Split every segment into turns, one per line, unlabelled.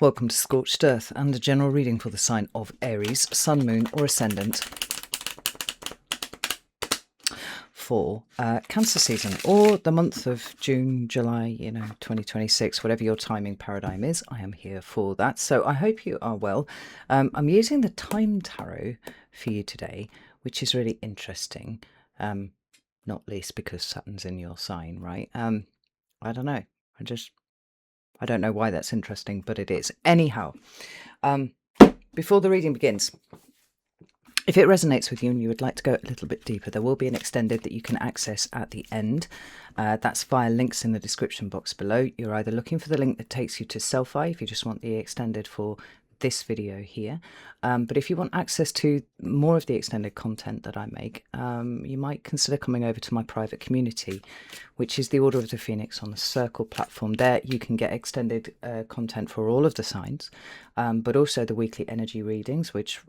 Welcome to Scorched Earth and a general reading for the sign of Aries, Sun, Moon or Ascendant for Cancer season, or the month of June, July, 2026, whatever your timing paradigm is. I am here for that. So I hope you are well. I'm using the Time Tarot for you today, which is really interesting, not least because Saturn's in your sign, right? I don't know. I don't know why that's interesting, but it is. Anyhow, before the reading begins, if it resonates with you and you would like to go a little bit deeper, there will be an extended that you can access at the end. That's via links in the description box below. You're either looking for the link that takes you to Self-Eye if you just want the extended for this video here. But if you want access to more of the extended content that I make, you might consider coming over to my private community, which is the Order of the Phoenix on the Circle platform. There you can get extended content for all of the signs, but also the weekly energy readings, which,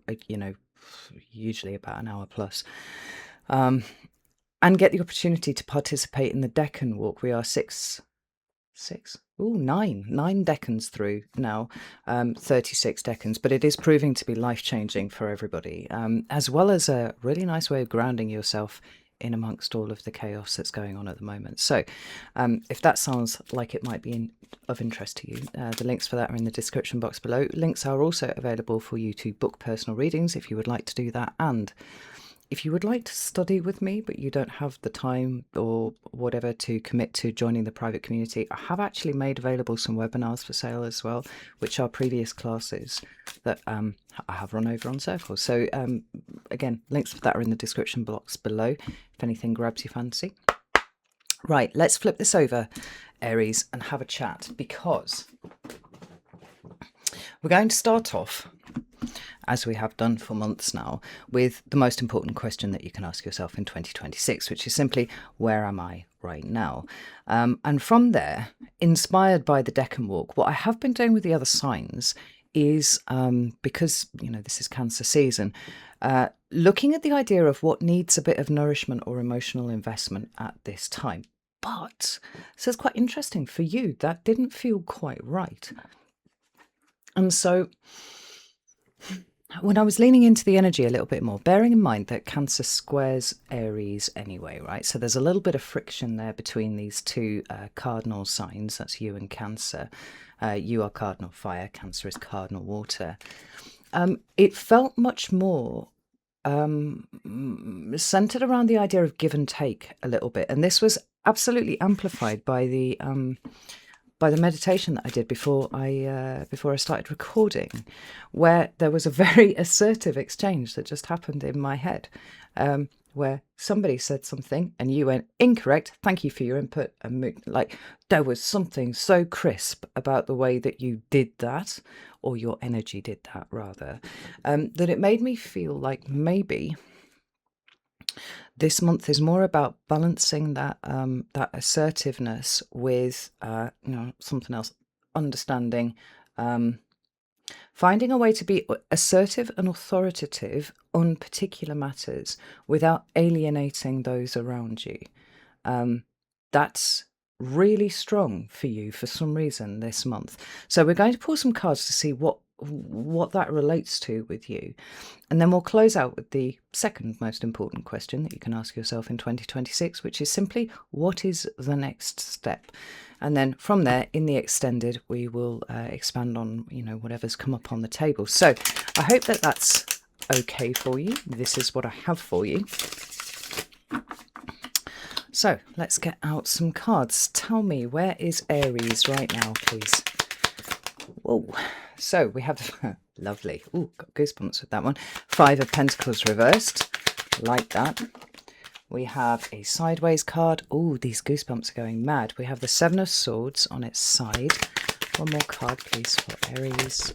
usually about an hour plus, and get the opportunity to participate in the Deccan Walk. We are nine decans through now, 36 decans, but it is proving to be life-changing for everybody, as well as a really nice way of grounding yourself in amongst all of the chaos that's going on at the moment. So if that sounds like it might be of interest to you, the links for that are in the description box below. Links are also available for you to book personal readings if you would like to do that, and if you would like to study with me but you don't have the time or whatever to commit to joining the private community, I have actually made available some webinars for sale as well, which are previous classes that I have run over on Circle. So again, links for that are in the description box below if anything grabs your fancy. Right, let's flip this over, Aries, and have a chat, because we're going to start off, as we have done for months now, with the most important question that you can ask yourself in 2026, which is simply, where am I right now? And from there, inspired by the Deccan Walk, what I have been doing with the other signs is, because, this is Cancer season, looking at the idea of what needs a bit of nourishment or emotional investment at this time. But, so it's quite interesting for you, that didn't feel quite right. And so when I was leaning into the energy a little bit more, bearing in mind that Cancer squares Aries anyway, right? So there's a little bit of friction there between these two cardinal signs. That's you and Cancer. You are cardinal fire, Cancer is cardinal water. It felt much more centered around the idea of give and take a little bit. And this was absolutely amplified by the meditation that I did before I started recording, where there was a very assertive exchange that just happened in my head, where somebody said something and you went, incorrect, thank you for your input. And like, there was something so crisp about the way that you did that, or your energy did that rather, that it made me feel like maybe this month is more about balancing that assertiveness with something else, understanding, finding a way to be assertive and authoritative on particular matters without alienating those around you. That's really strong for you for some reason this month. So we're going to pull some cards to see what that relates to with you. And then we'll close out with the second most important question that you can ask yourself in 2026, which is simply, what is the next step? And then from there, in the extended, we will expand on, whatever's come up on the table. So I hope that that's okay for you. This is what I have for you. So let's get out some cards. Tell me, where is Aries right now, please? Whoa. So we have, lovely, ooh, got goosebumps with that one. 5 of Pentacles reversed, like that. We have a sideways card. Oh, these goosebumps are going mad. We have the 7 of Swords on its side. One more card, please, for Aries.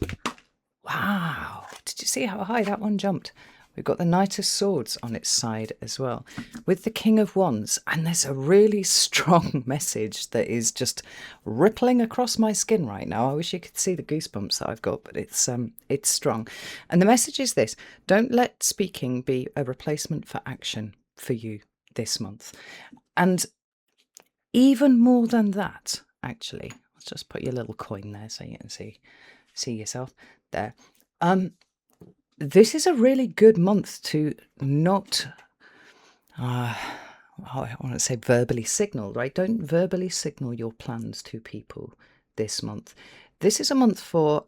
Wow, did you see how high that one jumped? We've got the Knight of Swords on its side as well, with the King of Wands. And there's a really strong message that is just rippling across my skin right now. I wish you could see the goosebumps that I've got, but it's strong. And the message is this: don't let speaking be a replacement for action for you this month. And even more than that, actually, let's just put your little coin there so you can see. See yourself there. This is a really good month to not, I want to say verbally signal, right? Don't verbally signal your plans to people this month. This is a month for,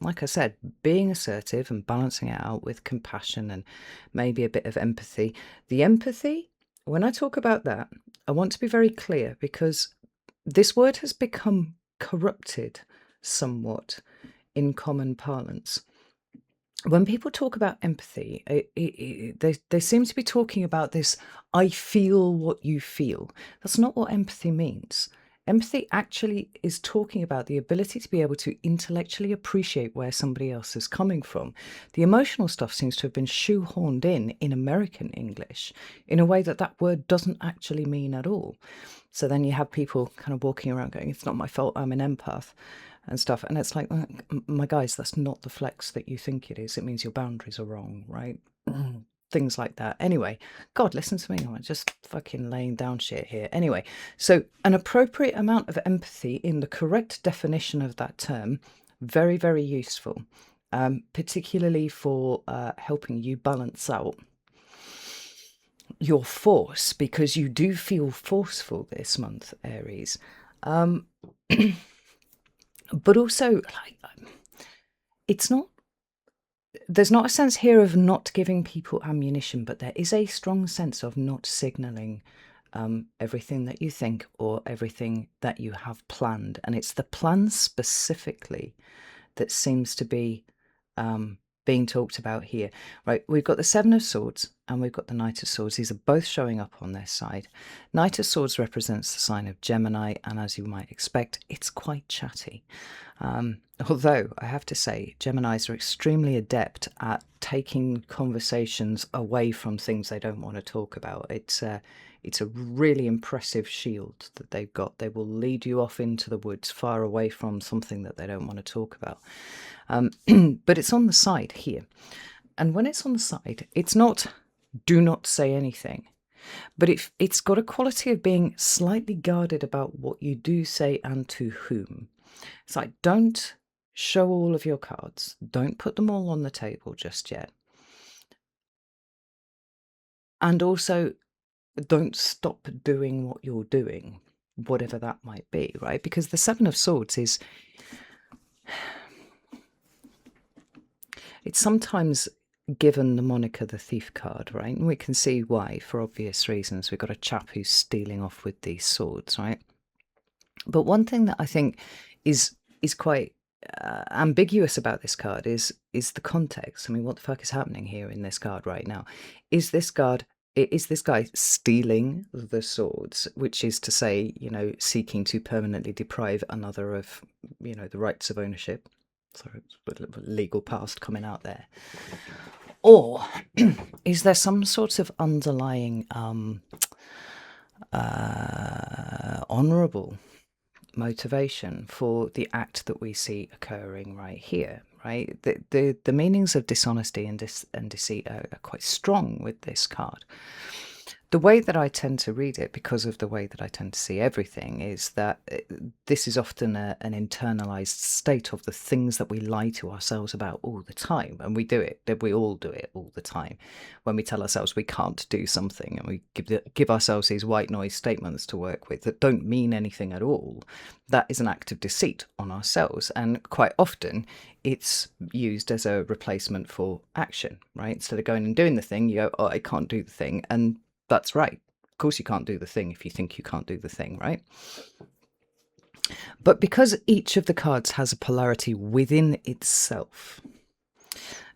like I said, being assertive and balancing it out with compassion and maybe a bit of empathy. The empathy, when I talk about that, I want to be very clear because this word has become corrupted somewhat in common parlance. When people talk about empathy, they seem to be talking about this, I feel what you feel. That's not what empathy means. Empathy actually is talking about the ability to be able to intellectually appreciate where somebody else is coming from. The emotional stuff seems to have been shoehorned in American English in a way that that word doesn't actually mean at all. So then you have people kind of walking around going, it's not my fault, I'm an empath and stuff. And it's like, my guys, that's not the flex that you think it is. It means your boundaries are wrong, right? Things like that. Anyway, God, listen to me. I'm just fucking laying down shit here. Anyway, so an appropriate amount of empathy in the correct definition of that term, very, very useful, particularly for helping you balance out your force, because you do feel forceful this month, Aries. But also, like, it's not, there's not a sense here of not giving people ammunition, but there is a strong sense of not signaling everything that you think or everything that you have planned. And it's the plan specifically that seems to be being talked about here. Right, we've got the Seven of Swords and we've got the Knight of Swords. These are both showing up on their side. Knight of Swords represents the sign of Gemini, and as you might expect, it's quite chatty. Although I have to say, Geminis are extremely adept at taking conversations away from things they don't want to talk about. It's a really impressive shield that they've got. They will lead you off into the woods, far away from something that they don't want to talk about. But it's on the side here. And when it's on the side, it's not do not say anything. But it's got a quality of being slightly guarded about what you do say and to whom. It's like, don't show all of your cards. Don't put them all on the table just yet. And also, don't stop doing what you're doing, whatever that might be, right? Because the Seven of Swords is, it's sometimes given the moniker the thief card, right? And we can see why, for obvious reasons. We've got a chap who's stealing off with these swords, right? But one thing that I think is quite ambiguous about this card is the context. I mean, what the fuck is happening here in this card right now? Is this guy stealing the swords, which is to say, you know, seeking to permanently deprive another of, you know, the rights of ownership? Sorry, legal past coming out there. Or is there some sort of underlying honourable motivation for the act that we see occurring right here, right? The meanings of dishonesty and deceit are quite strong with this card. The way that I tend to read it, because of the way that I tend to see everything, is that this is often an internalized state of the things that we lie to ourselves about all the time. And we do it, we all do it all the time. When we tell ourselves we can't do something and we give ourselves these white noise statements to work with that don't mean anything at all, that is an act of deceit on ourselves. And quite often it's used as a replacement for action, right? Instead of going and doing the thing, you go, oh, I can't do the thing. And that's right. Of course you can't do the thing if you think you can't do the thing, right? But because each of the cards has a polarity within itself,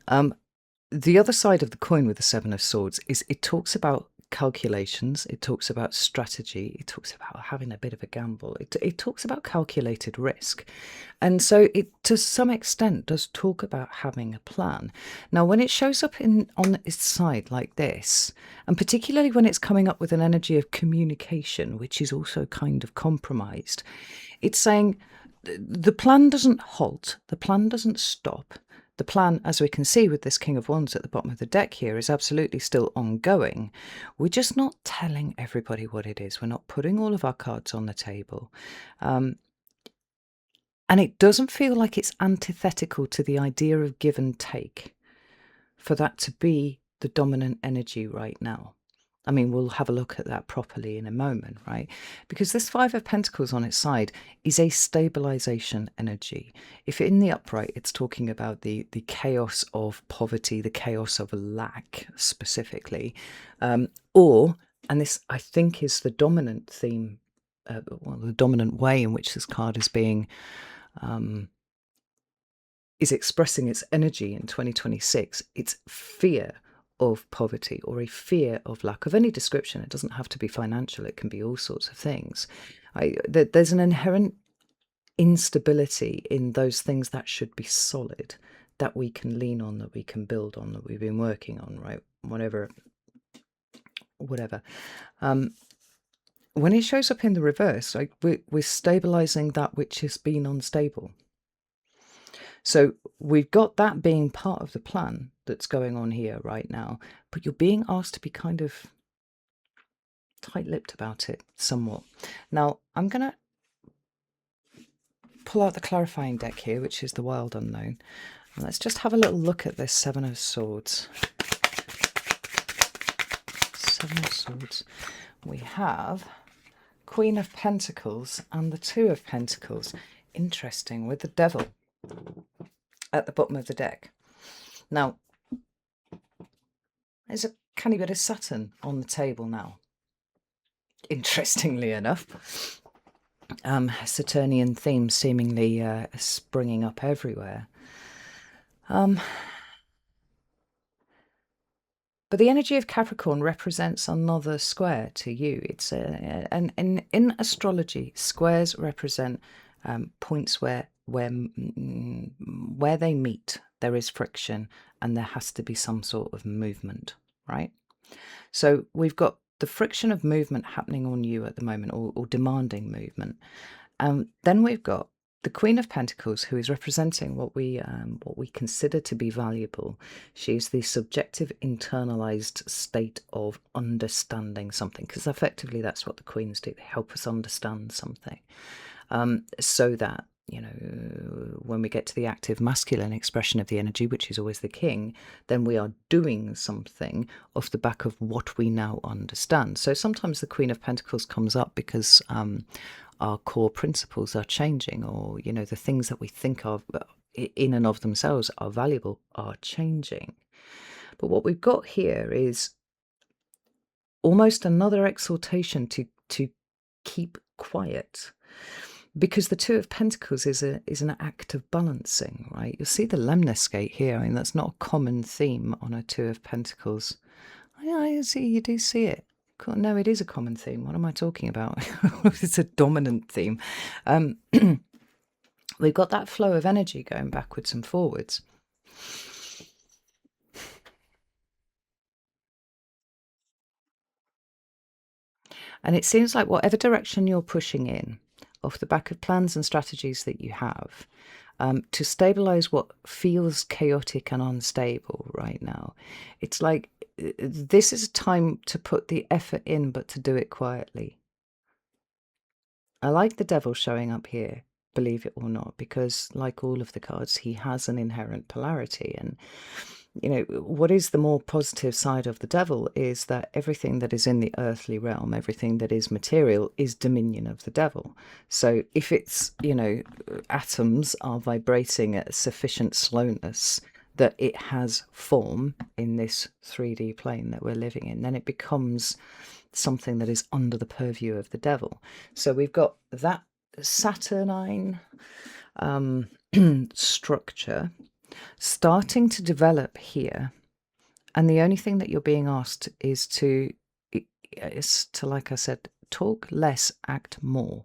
the other side of the coin with the Seven of Swords is it talks about calculations, it talks about strategy, it talks about having a bit of a gamble, it talks about calculated risk. And so it, to some extent, does talk about having a plan. Now, when it shows up on its side like this, and particularly when it's coming up with an energy of communication, which is also kind of compromised, it's saying the plan doesn't halt, the plan doesn't stop. The plan, as we can see with this King of Wands at the bottom of the deck here, is absolutely still ongoing. We're just not telling everybody what it is. We're not putting all of our cards on the table. And it doesn't feel like it's antithetical to the idea of give and take for that to be the dominant energy right now. I mean, we'll have a look at that properly in a moment, right? Because this Five of Pentacles on its side is a stabilization energy. If in the upright, it's talking about the chaos of poverty, the chaos of lack specifically, or, and this I think is the dominant theme, well, the dominant way in which this card is being is expressing its energy in 2026. It's fear of poverty or a fear of lack of any description. It doesn't have to be financial. It can be all sorts of things. There's an inherent instability in those things that should be solid, that we can lean on, that we can build on, that we've been working on, right? Whatever. When it shows up in the reverse, like we're stabilizing that which has been unstable. So we've got that being part of the plan that's going on here right now, but you're being asked to be kind of tight-lipped about it somewhat. Now, I'm going to pull out the clarifying deck here, which is the Wild Unknown. And let's just have a little look at this Seven of Swords. Seven of Swords. We have Queen of Pentacles and the Two of Pentacles. Interesting, with the Devil at the bottom of the deck. Now, there's a canny bit of Saturn on the table now. Interestingly enough, Saturnian themes seemingly springing up everywhere. But the energy of Capricorn represents another square to you. It's and in astrology, squares represent points where they meet. There is friction, and there has to be some sort of movement, right? So we've got the friction of movement happening on you at the moment, or demanding movement. Then we've got the Queen of Pentacles, who is representing what we consider to be valuable. She is the subjective, internalized state of understanding something, because effectively that's what the queens do. They help us understand something, so that, you know, when we get to the active masculine expression of the energy, which is always the king, then we are doing something off the back of what we now understand. So sometimes the Queen of Pentacles comes up because our core principles are changing, or, you know, the things that we think of in and of themselves are valuable are changing. But what we've got here is almost another exhortation to keep quiet, because the Two of Pentacles is an act of balancing, right? You'll see the lemniscate here. I mean, that's not a common theme on a Two of Pentacles. I see, you do see it. No, it is a common theme. What am I talking about? It's a dominant theme. We've got that flow of energy going backwards and forwards. And it seems like whatever direction you're pushing in, off the back of plans and strategies that you have, to stabilize what feels chaotic and unstable right now, it's like this is a time to put the effort in, but to do it quietly. I like the Devil showing up here, believe it or not, because like all of the cards, he has an inherent polarity. And, you know, what is the more positive side of the Devil is that everything that is in the earthly realm, everything that is material, is dominion of the Devil. So if it's, you know, atoms are vibrating at a sufficient slowness that it has form in this 3D plane that we're living in, then it becomes something that is under the purview of the Devil. So we've got that Saturnine structure starting to develop here, and the only thing that you're being asked is to, like I said, talk less, act more.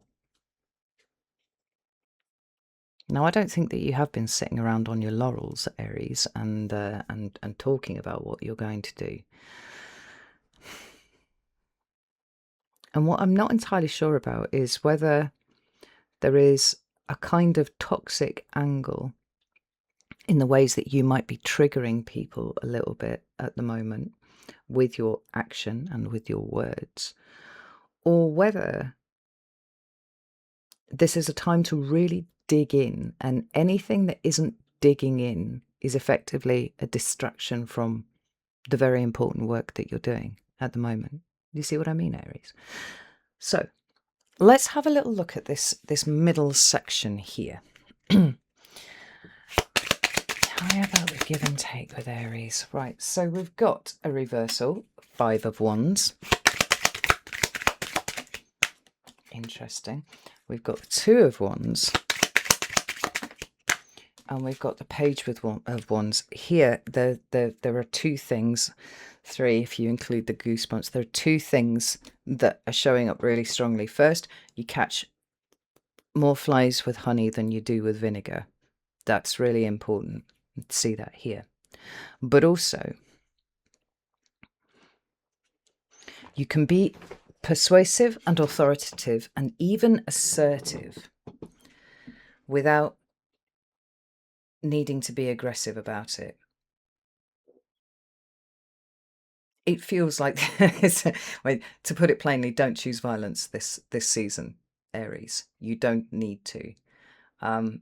Now, I don't think that you have been sitting around on your laurels, Aries, and talking about what you're going to do. And what I'm not entirely sure about is whether there is a kind of toxic angle in the ways that you might be triggering people a little bit at the moment with your action and with your words, or whether this is a time to really dig in, and anything that isn't digging in is effectively a distraction from the very important work that you're doing at the moment. You see what I mean, Aries? So let's have a little look at this middle section here. Tell me about the give and take with Aries. Right, so we've got a reversal, 5 of Wands. Interesting. We've got the 2 of Wands. And we've got the Page of Wands. Here, there are 2 things, 3 if you include the goosebumps. There are 2 things that are showing up really strongly. First, you catch more flies with honey than you do with vinegar. That's really important. See that here. But also, you can be persuasive and authoritative and even assertive without needing to be aggressive about it. It feels like, to put it plainly, don't choose violence this season, Aries. You don't need to. And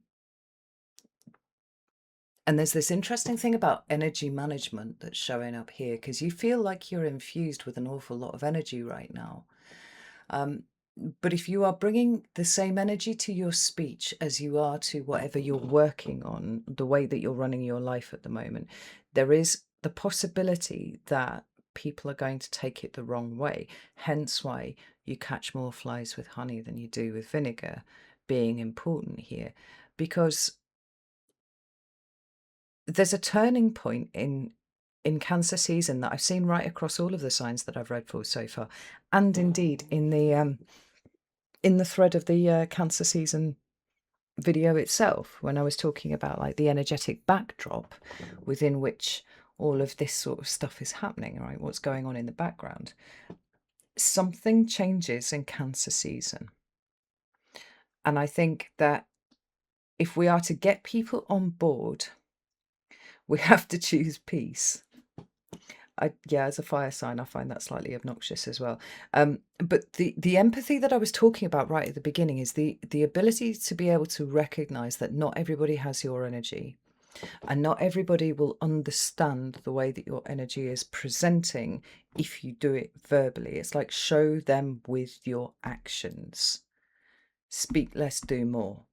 there's this interesting thing about energy management that's showing up here, because you feel like you're infused with an awful lot of energy right now. But if you are bringing the same energy to your speech as you are to whatever you're working on, the way that you're running your life at the moment, there is the possibility that people are going to take it the wrong way. Hence why you catch more flies with honey than you do with vinegar being important here, because there's a turning point in Cancer season that I've seen right across all of the signs that I've read for so far, and indeed in the thread of the Cancer season video itself, when I was talking about like the energetic backdrop within which all of this sort of stuff is happening, right? What's going on in the background. Something changes in Cancer season. And I think that if we are to get people on board, we have to choose peace. As a fire sign, I find that slightly obnoxious as well. But the empathy that I was talking about right at the beginning is the ability to be able to recognize that not everybody has your energy, and not everybody will understand the way that your energy is presenting if you do it verbally. It's like, show them with your actions. Speak less, do more.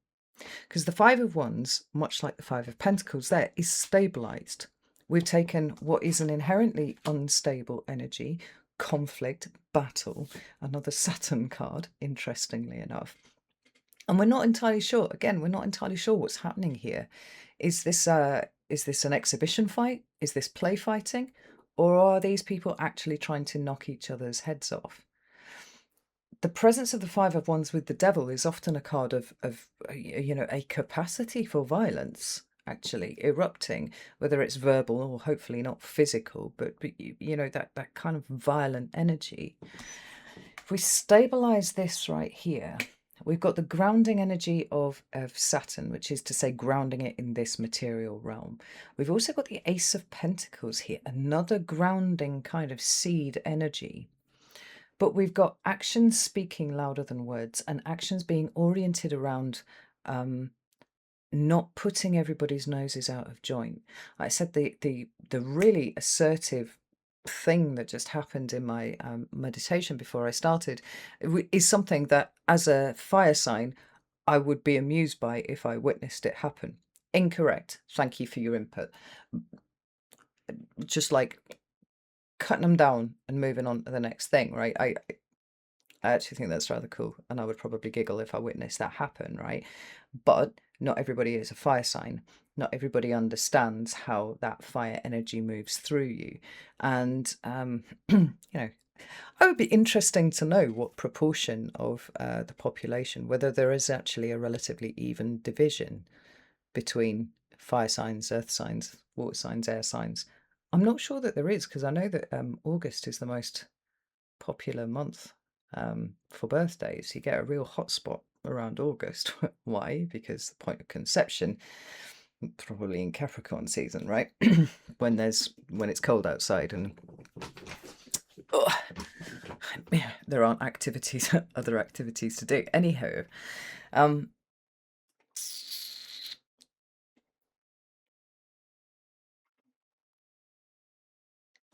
Because the 5 of Wands, much like the 5 of Pentacles there, is stabilized. We've taken what is an inherently unstable energy, conflict, battle, another Saturn card, interestingly enough. And we're not entirely sure, again, we're not entirely sure what's happening here. Is this an exhibition fight? Is this play fighting? Or are these people actually trying to knock each other's heads off? The presence of the 5 of Wands with the Devil is often a card of a capacity for violence actually erupting, whether it's verbal or hopefully not physical, but that kind of violent energy. If we stabilize this right here, we've got the grounding energy of Saturn, which is to say grounding it in this material realm. We've also got the Ace of Pentacles here, another grounding kind of seed energy. But we've got actions speaking louder than words, and actions being oriented around not putting everybody's noses out of joint. I said the really assertive thing that just happened in my meditation before I started is something that, as a fire sign, I would be amused by if I witnessed it happen. Incorrect. Thank you for your input. Just like cutting them down and moving on to the next thing, right? I actually think that's rather cool, and I would probably giggle if I witnessed that happen, right? But not everybody is a fire sign. Not everybody understands how that fire energy moves through you. And, it would be interesting to know what proportion of the population, whether there is actually a relatively even division between fire signs, earth signs, water signs, air signs. I'm not sure that there is, because I know that August is the most popular month for birthdays. You get a real hotspot around August. Why? Because the point of conception, probably in Capricorn season, right? when it's cold outside and there aren't other activities to do. Anyhow,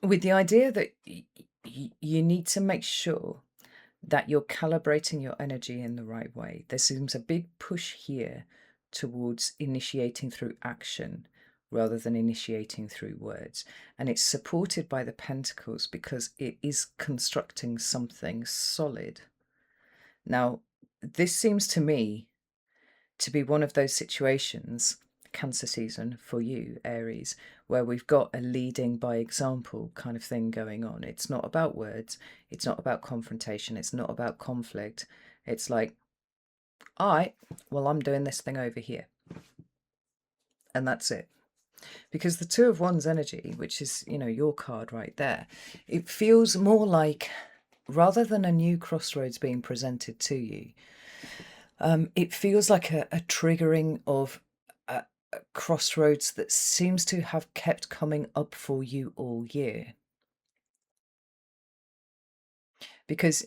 with the idea that you need to make sure that you're calibrating your energy in the right way. There seems a big push here towards initiating through action rather than initiating through words. And it's supported by the Pentacles because it is constructing something solid. Now, this seems to me to be one of those situations, Cancer season for you, Aries, where we've got a leading by example kind of thing going on. It's not about words, it's not about confrontation, it's not about conflict. It's like, all right, well, I'm doing this thing over here. And that's it. Because the Two of Wands energy, which is, your card right there, it feels more like, rather than a new crossroads being presented to you, it feels like a triggering of a crossroads that seems to have kept coming up for you all year. Because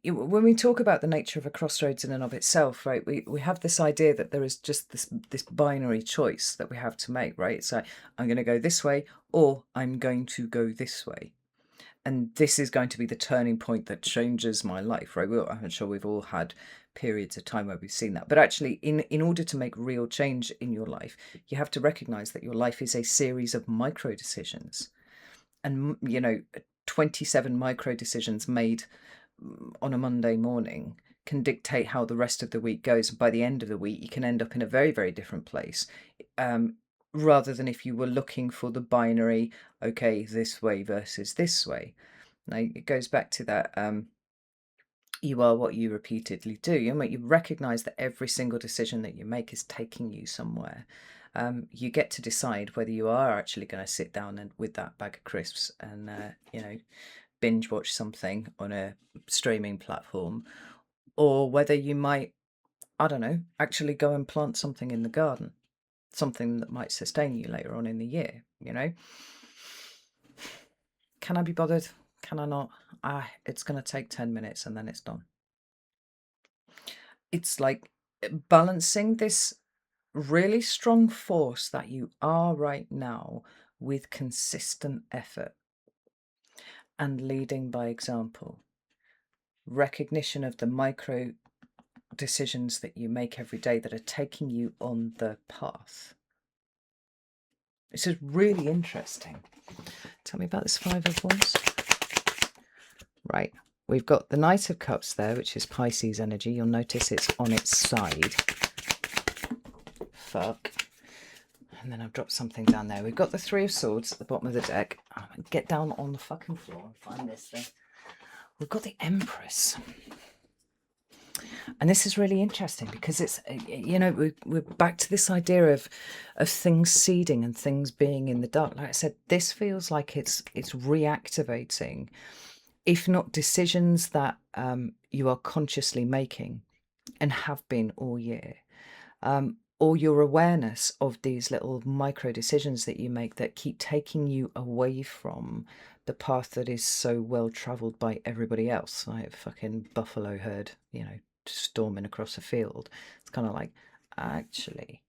when we talk about the nature of a crossroads in and of itself, right, we have this idea that there is just this binary choice that we have to make, right? It's like, I'm going to go this way or I'm going to go this way. And this is going to be the turning point that changes my life, right? I'm sure we've all had periods of time where we've seen that. But actually, in order to make real change in your life, you have to recognize that your life is a series of micro decisions. And, 27 micro decisions made on a Monday morning can dictate how the rest of the week goes. And by the end of the week, you can end up in a very, very different place. Rather than if you were looking for the binary, okay, this way versus this way. Now, it goes back to that, you are what you repeatedly do. You recognize that every single decision that you make is taking you somewhere. You get to decide whether you are actually going to sit down and with that bag of crisps and, binge watch something on a streaming platform, or whether you might, I don't know, actually go and plant something in the garden. Something that might sustain you later on in the year, Can I be bothered? Can I not? It's going to take 10 minutes and then it's done. It's like balancing this really strong force that you are right now with consistent effort and leading by example. Recognition of the micro decisions that you make every day that are taking you on the path. This is really interesting. Tell me about this Five of Wands. Right, we've got the Knight of Cups there, which is Pisces energy. You'll notice it's on its side. Fuck. And then I've dropped something down there. We've got the Three of Swords at the bottom of the deck. Get down on the fucking floor and find this thing. We've got the Empress. And this is really interesting because it's, we're back to this idea of things seeding and things being in the dark. Like I said, this feels like it's reactivating, if not decisions that you are consciously making and have been all year, or your awareness of these little micro decisions that you make that keep taking you away from the path that is so well traveled by everybody else, like a fucking buffalo herd, storming across a field. It's kind of like, actually,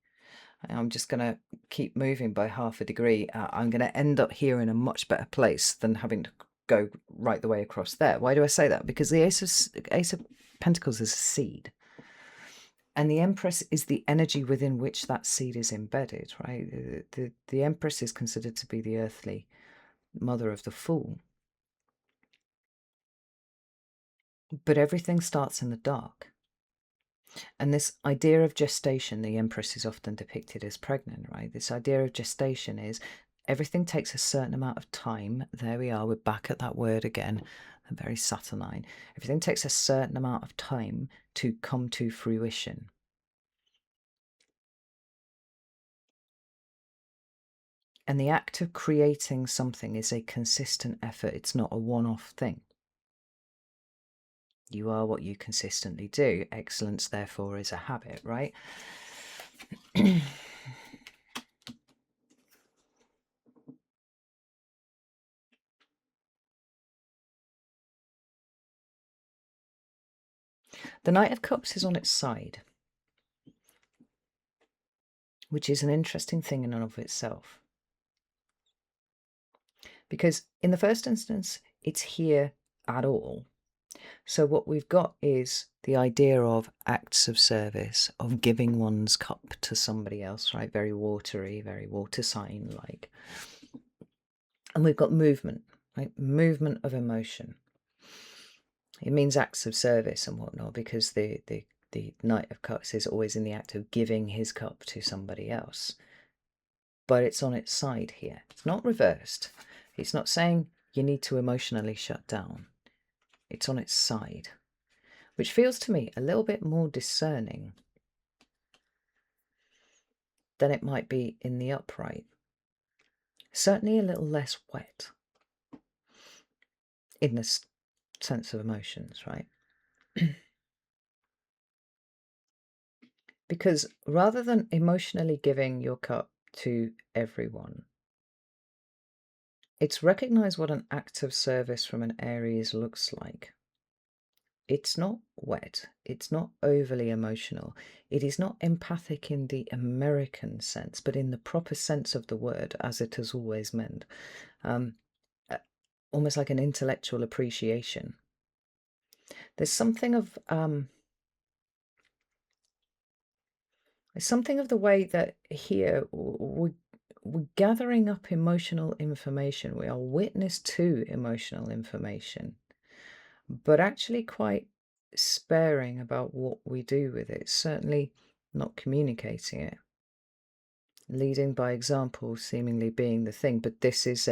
I'm just going to keep moving by half a degree. I'm going to end up here in a much better place than having to go right the way across there. Why do I say that? Because the Ace of Pentacles is a seed. And the Empress is the energy within which that seed is embedded, right? The Empress is considered to be the earthly mother of the Fool. But everything starts in the dark. And this idea of gestation, the Empress is often depicted as pregnant, right? This idea of gestation is everything takes a certain amount of time. There we are, we're back at that word again, very saturnine. Everything takes a certain amount of time to come to fruition. And the act of creating something is a consistent effort. It's not a one-off thing. You are what you consistently do. Excellence, therefore, is a habit, right? The Knight of Cups is on its side, which is an interesting thing in and of itself. Because in the first instance, it's here at all. So what we've got is the idea of acts of service, of giving one's cup to somebody else, right? Very watery, very water sign like. And we've got movement, right? Movement of emotion. It means acts of service and whatnot, because the Knight of Cups is always in the act of giving his cup to somebody else. But it's on its side here. It's not reversed. It's not saying you need to emotionally shut down. It's on its side, which feels to me a little bit more discerning than it might be in the upright. Certainly a little less wet in the sense of emotions, right? Because rather than emotionally giving your cup to everyone, it's recognize what an act of service from an Aries looks like. It's not wet. It's not overly emotional. It is not empathic in the American sense, but in the proper sense of the word, as it has always meant. Almost like an intellectual appreciation. There's something of the way that here we're gathering up emotional information. We are witness to emotional information, but actually quite sparing about what we do with it. Certainly not communicating it. Leading by example seemingly being the thing, but this is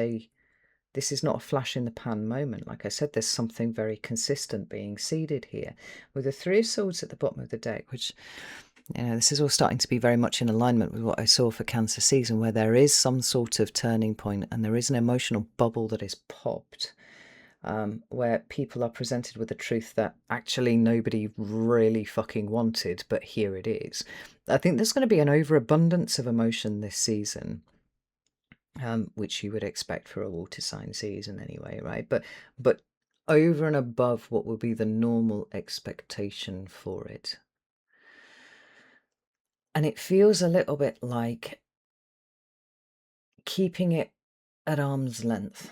not a flash in the pan moment. Like I said, there's something very consistent being seeded here. With the Three of Swords at the bottom of the deck, which, this is all starting to be very much in alignment with what I saw for Cancer season, where there is some sort of turning point and there is an emotional bubble that is popped, where people are presented with the truth that actually nobody really fucking wanted, but here it is. I think there's going to be an overabundance of emotion this season, which you would expect for a water sign season anyway, right? But over and above what will be the normal expectation for it. And it feels a little bit like keeping it at arm's length,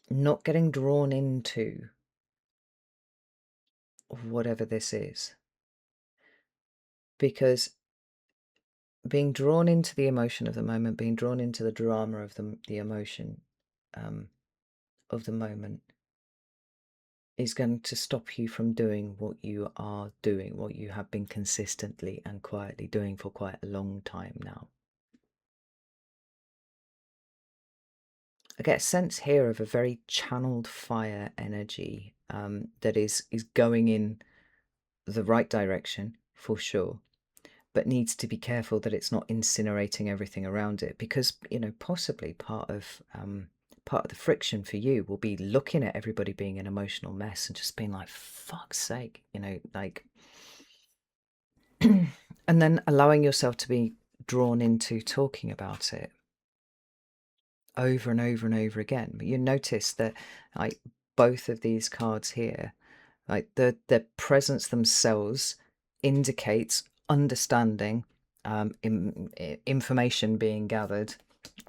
not getting drawn into whatever this is. Because being drawn into the emotion of the moment, being drawn into the drama of the emotion of the moment, is going to stop you from doing what you are doing, what you have been consistently and quietly doing for quite a long time now. I get a sense here of a very channeled fire energy that is going in the right direction for sure, but needs to be careful that it's not incinerating everything around it, because possibly part of the friction for you will be looking at everybody being an emotional mess and just being like, fuck's sake, like and then allowing yourself to be drawn into talking about it over and over and over again. But you notice that, like, both of these cards here, like the presence themselves indicates understanding, information being gathered,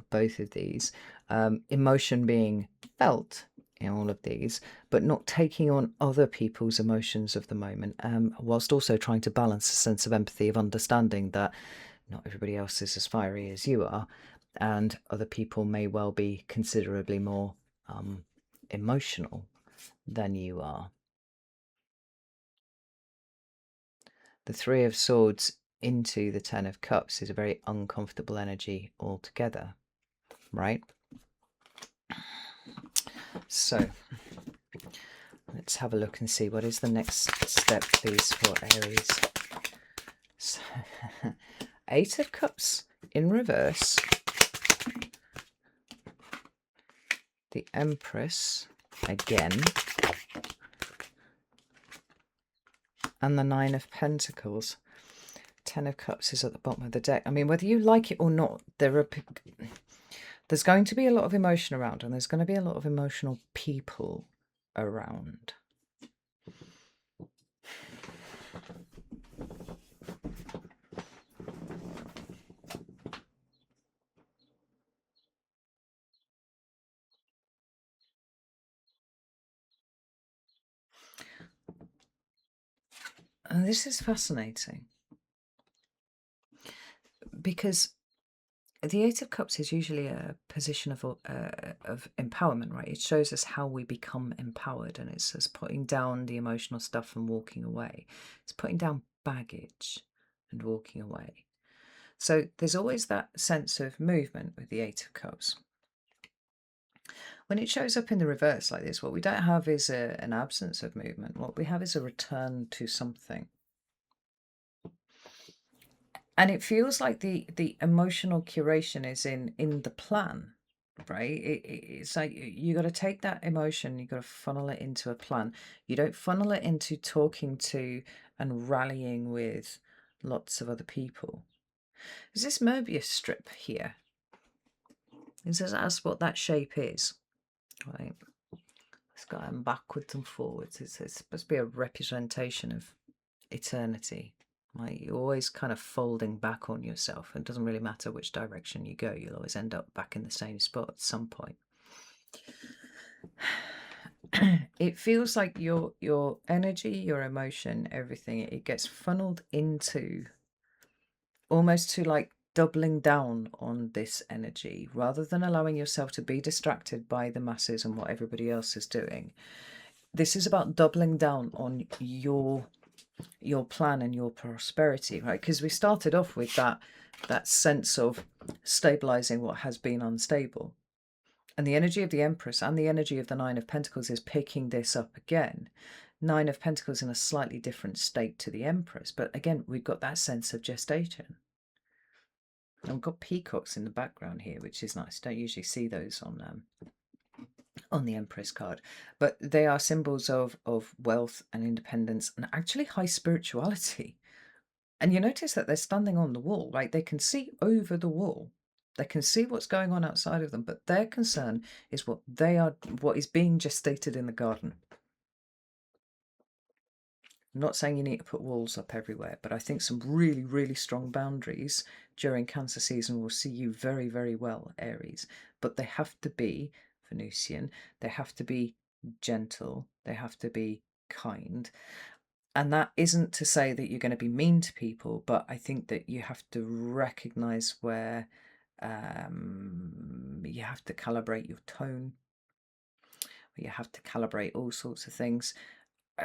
both of these, emotion being felt in all of these, but not taking on other people's emotions of the moment, whilst also trying to balance a sense of empathy, of understanding that not everybody else is as fiery as you are, and other people may well be considerably more emotional than you are. The Three of Swords into the Ten of Cups is a very uncomfortable energy altogether, right? So let's have a look and see what is the next step, please, for Aries. So, Eight of Cups in reverse, the Empress again, and the Nine of Pentacles. Ten of Cups is at the bottom of the deck. I mean, whether you like it or not, there's going to be a lot of emotion around, and there's going to be a lot of emotional people around. And this is fascinating because the Eight of Cups is usually a position of empowerment, right? It shows us how we become empowered, and it's us putting down the emotional stuff and walking away. It's putting down baggage and walking away. So there's always that sense of movement with the Eight of Cups. When it shows up in the reverse like this, what we don't have is an absence of movement. What we have is a return to something. And it feels like the emotional curation is in the plan, right? It's like you got to take that emotion, you got to funnel it into a plan. You don't funnel it into talking to and rallying with lots of other people. Is this Mobius strip here? That's what that shape is, right? It's going backwards and forwards. It's supposed to be a representation of eternity. Right? You're always kind of folding back on yourself. It doesn't really matter which direction you go. You'll always end up back in the same spot at some point. It feels like your energy, your emotion, everything, it gets funneled into almost to like doubling down on this energy rather than allowing yourself to be distracted by the masses and what everybody else is doing. This is about doubling down on your plan and your prosperity, right? Because we started off with that sense of stabilizing what has been unstable. And the energy of the Empress and the energy of the Nine of Pentacles is picking this up again. Nine of Pentacles in a slightly different state to the Empress. But again, we've got that sense of gestation. And we've got peacocks in the background here, which is nice. Don't usually see those on the Empress card. But they are symbols of wealth and independence and actually high spirituality. And you notice that they're standing on the wall, right? They can see over the wall. They can see what's going on outside of them, but their concern is what is being gestated in the garden. I'm not saying you need to put walls up everywhere, but I think some really, really strong boundaries during Cancer season will see you very, very well, Aries. But they have to be Venusian, they have to be gentle, they have to be kind. And that isn't to say that you're going to be mean to people, but I think that you have to recognize where you have to calibrate your tone, you have to calibrate all sorts of things.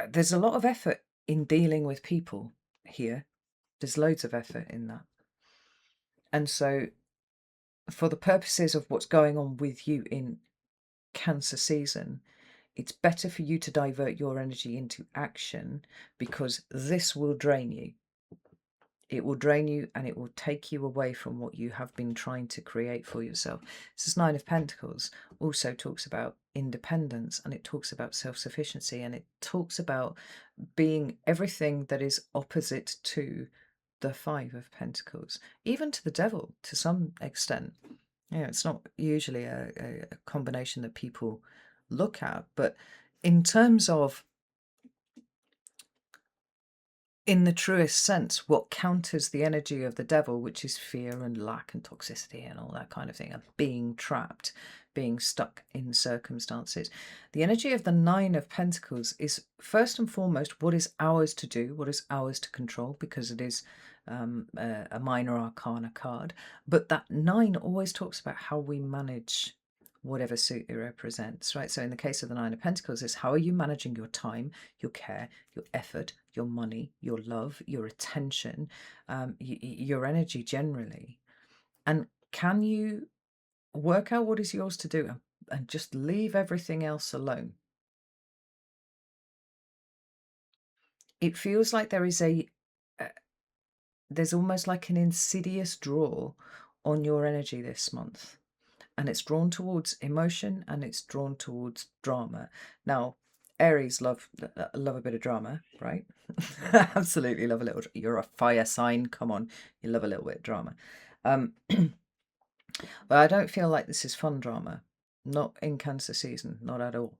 There's a lot of effort in dealing with people here. There's loads of effort in that. And so for the purposes of what's going on with you in Cancer season, it's better for you to divert your energy into action because this will drain you. It will drain you and it will take you away from what you have been trying to create for yourself. This Nine of Pentacles also talks about independence and it talks about self-sufficiency and it talks about being everything that is opposite to the Five of Pentacles, even to the Devil to some extent. It's not usually a combination that people look at, but in terms of, in the truest sense, what counters the energy of the devil, which is fear and lack and toxicity and all that kind of thing, and being trapped, being stuck in circumstances. The energy of the Nine of Pentacles is first and foremost what is ours to do, what is ours to control, because it is a minor arcana card. But that nine always talks about how we manage whatever suit it represents, right? So in the case of the Nine of Pentacles, it's how are you managing your time, your care, your effort, your money, your love, your attention, your energy generally. And can you work out what is yours to do and just leave everything else alone? It feels like there is there's almost like an insidious draw on your energy this month. And it's drawn towards emotion and it's drawn towards drama. Now, Aries love a bit of drama, right? Absolutely love a little. You're a fire sign. Come on, you love a little bit of drama. But I don't feel like this is fun drama. Not in Cancer season, not at all.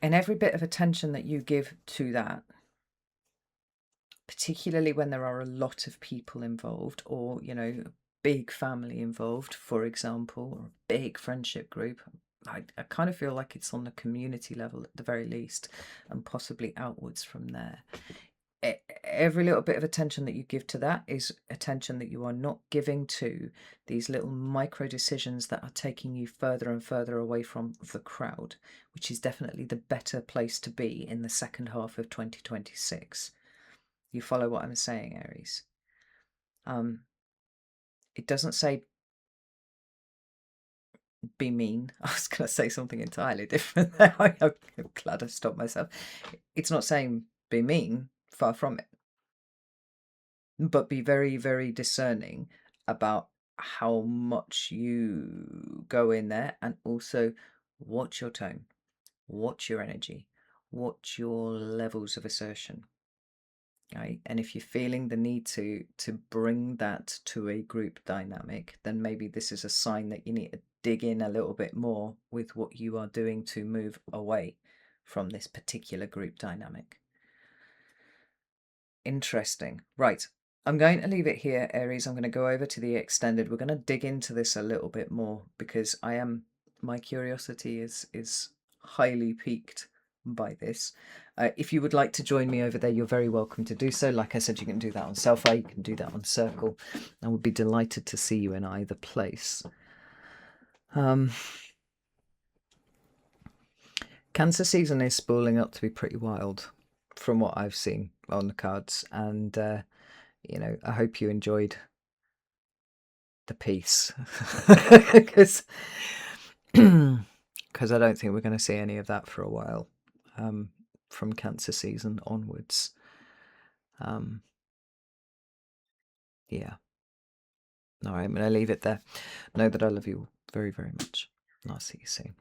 And every bit of attention that you give to that, particularly when there are a lot of people involved or, big family involved, for example, or a big friendship group, I kind of feel like it's on the community level at the very least, and possibly outwards from there. Every little bit of attention that you give to that is attention that you are not giving to these little micro decisions that are taking you further and further away from the crowd, which is definitely the better place to be in the second half of 2026. You follow what I'm saying, Aries? It doesn't say be mean. I was going to say something entirely different there. I'm glad I stopped myself. It's not saying be mean, far from it, but be very, very discerning about how much you go in there, and also watch your tone, watch your energy, watch your levels of assertion. Right? And if you're feeling the need to bring that to a group dynamic, then maybe this is a sign that you need to dig in a little bit more with what you are doing to move away from this particular group dynamic. Interesting. Right. I'm going to leave it here, Aries. I'm going to go over to the extended. We're going to dig into this a little bit more because my curiosity is highly piqued by this. If you would like to join me over there, you're very welcome to do so. Like I said, you can do that on Selfie, you can do that on Circle. I would be delighted to see you in either place. Cancer season is spooling up to be pretty wild from what I've seen on the cards, and I hope you enjoyed the piece because I don't think we're going to see any of that for a while from Cancer season onwards. Yeah. All right, I'm going to leave it there. Know that I love you very, very much. And I'll see you soon.